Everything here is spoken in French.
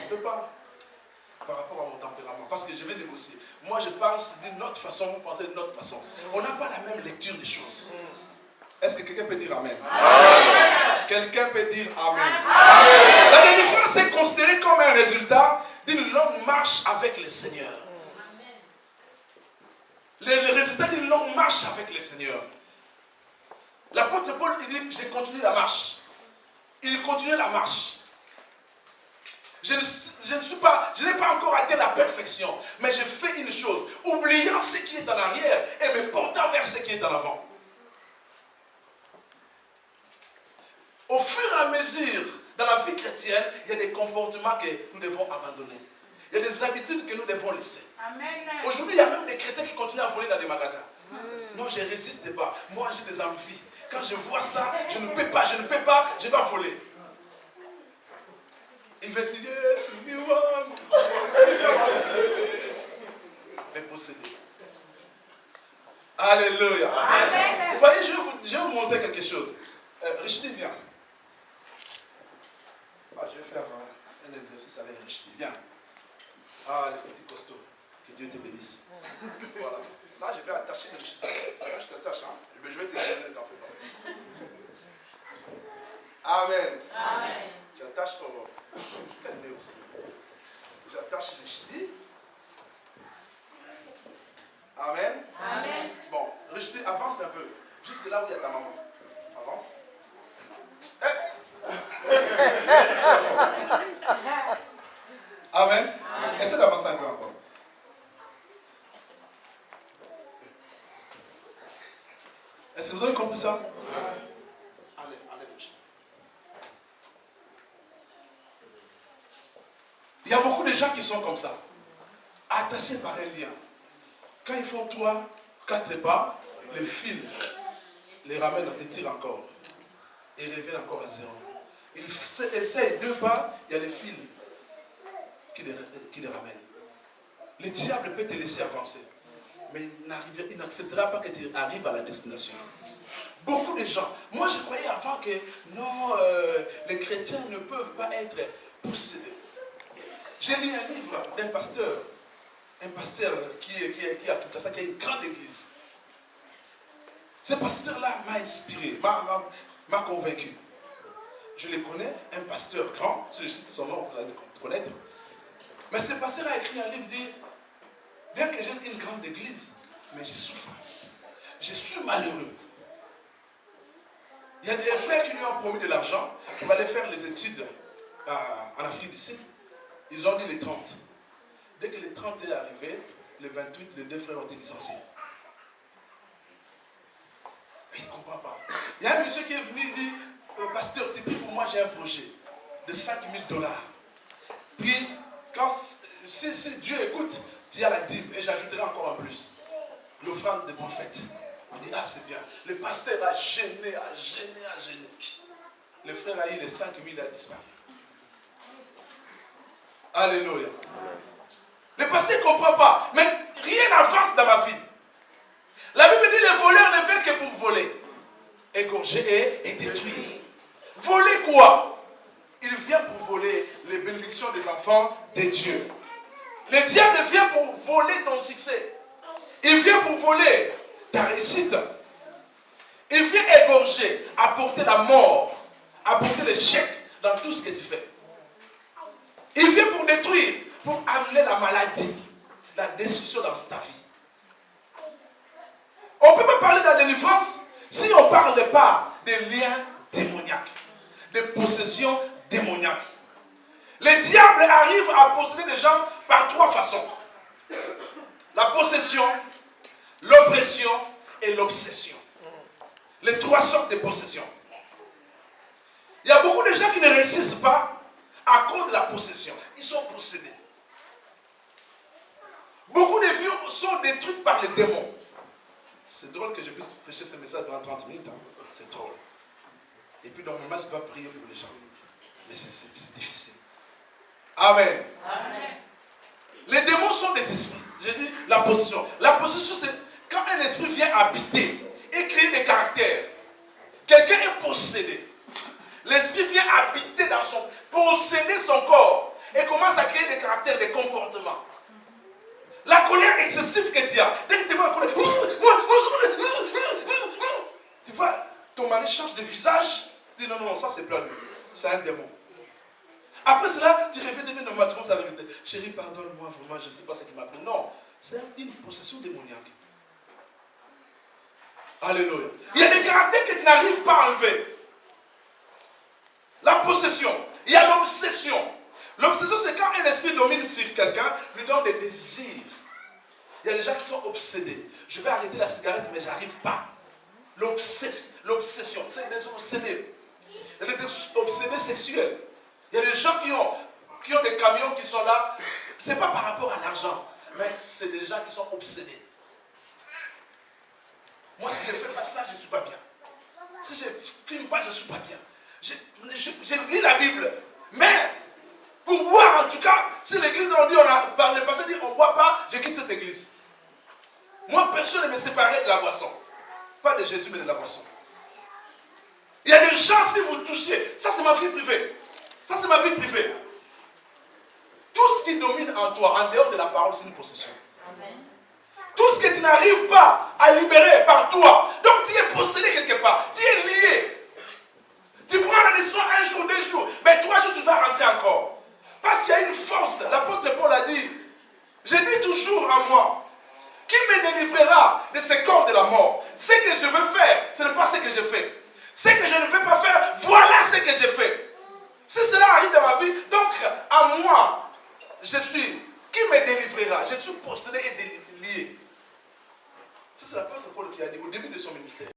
ne peux pas. Par rapport à mon tempérament. Parce que je vais négocier. Moi, je pense d'une autre façon, vous pensez d'une autre façon. On n'a pas la même lecture des choses. Est-ce que quelqu'un peut dire Amen? Amen. Quelqu'un peut dire Amen. Amen. La délivrance est considérée comme un résultat d'une longue marche avec le Seigneur. Le résultat d'une longue marche avec le Seigneur. L'apôtre Paul dit, j'ai continué la marche. Il continue la marche. Je n'ai pas encore atteint la perfection, mais je fais une chose, oubliant ce qui est en arrière et me portant vers ce qui est en avant. Au fur et à mesure, dans la vie chrétienne, il y a des comportements que nous devons abandonner. Il y a des habitudes que nous devons laisser. Aujourd'hui, il y a même des chrétiens qui continuent à voler dans des magasins. Non, je ne résiste pas. Moi, j'ai des envies. Quand je vois ça, je ne peux pas, je dois voler. Investiguer, mais posséder. Alléluia. Amen. Vous voyez, je vais vous montrer quelque chose. Richdi, viens. Je vais faire un exercice avec Richdi. Viens. Ah, les petits costauds. Que Dieu te bénisse. Voilà. Là, je vais attacher Richdi. Là, je t'attache. Hein? Je vais te donner, t'en fais pas. Amen. Amen. J'attache pour calmer aussi. J'attache Richdi. Amen. Amen. Bon, Richdi, avance un peu. Jusque là où il y a ta maman. Avance. Amen. Amen. Essaie d'avancer un peu encore. Est-ce que vous avez compris ça? Enlève. Il y a beaucoup de gens qui sont comme ça, attachés par un lien. Quand ils font 3, 4 pas, le fil les ramène, les tire encore. Et ils reviennent encore à 0. Ils essayent 2 pas, il y a le fil qui les ramène. Le diable peut te laisser avancer, mais il n'acceptera pas que tu arrives à la destination. Beaucoup de gens, moi je croyais avant que non, les chrétiens ne peuvent pas être possédés. J'ai lu un livre d'un pasteur, qui a une grande église. Ce pasteur-là m'a inspiré, m'a convaincu. Je le connais, un pasteur grand, si je cite son nom, vous allez connaître. Mais ce pasteur a écrit un livre, dit, bien que j'ai une grande église, mais je souffre. Je suis malheureux. Il y a des frères qui lui ont promis de l'argent pour aller faire les études en Afrique du Sud. Ils ont dit les 30. Dès que les 30 est arrivé, le 28, les 2 frères ont été licenciés. Mais il ne comprend pas. Il y a un monsieur qui est venu et dit, pasteur, tu pries pour moi, j'ai un projet de $5 000. Puis, si Dieu écoute, tu as la dîme et j'ajouterai encore en plus. L'offrande des prophètes. Il dit, ah c'est bien. Le pasteur a gêné. Le frère a eu les 5 000 a disparu. Alléluia. Le pasteur ne comprend pas. Mais rien n'avance dans ma vie. La Bible dit, le voleur ne vient que pour voler, égorger et détruire. Voler quoi? Il vient pour voler les bénédictions des enfants de Dieu. Le diable vient pour voler ton succès. Il vient pour voler ta réussite. Il vient égorger, apporter la mort, apporter l'échec dans tout ce que tu fais. Il vient pour détruire, pour amener la maladie, la destruction dans ta vie. On ne peut pas parler de la délivrance si on ne parle pas des liens démoniaques, des possessions démoniaques. Le diable arrive à posséder des gens par 3 façons. La possession, l'oppression et l'obsession. Les 3 sortes de possessions. Il y a beaucoup de gens qui ne réussissent pas à cause de la possession. Ils sont possédés. Beaucoup de vies sont détruites par les démons. C'est drôle que je puisse prêcher ce message pendant 30 minutes. Hein? C'est drôle. Et puis normalement, je dois prier pour les gens. Mais c'est difficile. Amen. Amen. Les démons sont des esprits. Je dis la possession. La possession, c'est quand un esprit vient habiter et créer des caractères. Quelqu'un est possédé. L'esprit vient habiter dans posséder son corps et commence à des caractères, des comportements. La colère excessive que tu as, dès que tu es en colère, tu vois, ton mari change de visage, tu dis non, non, ça c'est plus à lui, c'est un démon. Après cela, tu reviens devant normal, tu commences à répéter, chérie, pardonne-moi, vraiment, je ne sais pas ce qui m'a pris. Non, c'est une possession démoniaque. Alléluia. Il y a des caractères que tu n'arrives pas à enlever. La possession, il y a l'obsession. L'obsession, c'est quand un esprit domine sur quelqu'un, lui donne des désirs. Il y a des gens qui sont obsédés. Je vais arrêter la cigarette, mais je n'arrive pas. L'obsession, c'est des obsédés. Il y a des obsédés sexuels. Il y a des gens qui ont des camions qui sont là. Ce n'est pas par rapport à l'argent, mais c'est des gens qui sont obsédés. Moi, si je ne fais pas ça, je ne suis pas bien. Si je ne filme pas, je ne suis pas bien. Je lis la Bible, mais pour boire, en tout cas, si l'église on dit, par le passé dit on ne boit pas, je quitte cette église. Moi, personne ne me séparait de la boisson. Pas de Jésus, mais de la boisson. Il y a des gens, si vous touchez, ça c'est ma vie privée. Ça c'est ma vie privée. Tout ce qui domine en toi, en dehors de la parole, c'est une possession. Amen. Tout ce que tu n'arrives pas à libérer par toi, donc tu es possédé quelque part, tu es lié. Tu prends la décision un jour, 2 jours, mais 3 jours tu vas rentrer encore. Parce qu'il y a une force, l'apôtre Paul a dit, je dis toujours en moi, qui me délivrera de ce corps de la mort? Ce que je veux faire, ce n'est pas ce que je fais. Ce que je ne veux pas faire, voilà ce que je fais. Si cela arrive dans ma vie, donc à moi, je suis, qui me délivrera? Je suis possédé et lié. Ça c'est l'apôtre Paul qui a dit au début de son ministère.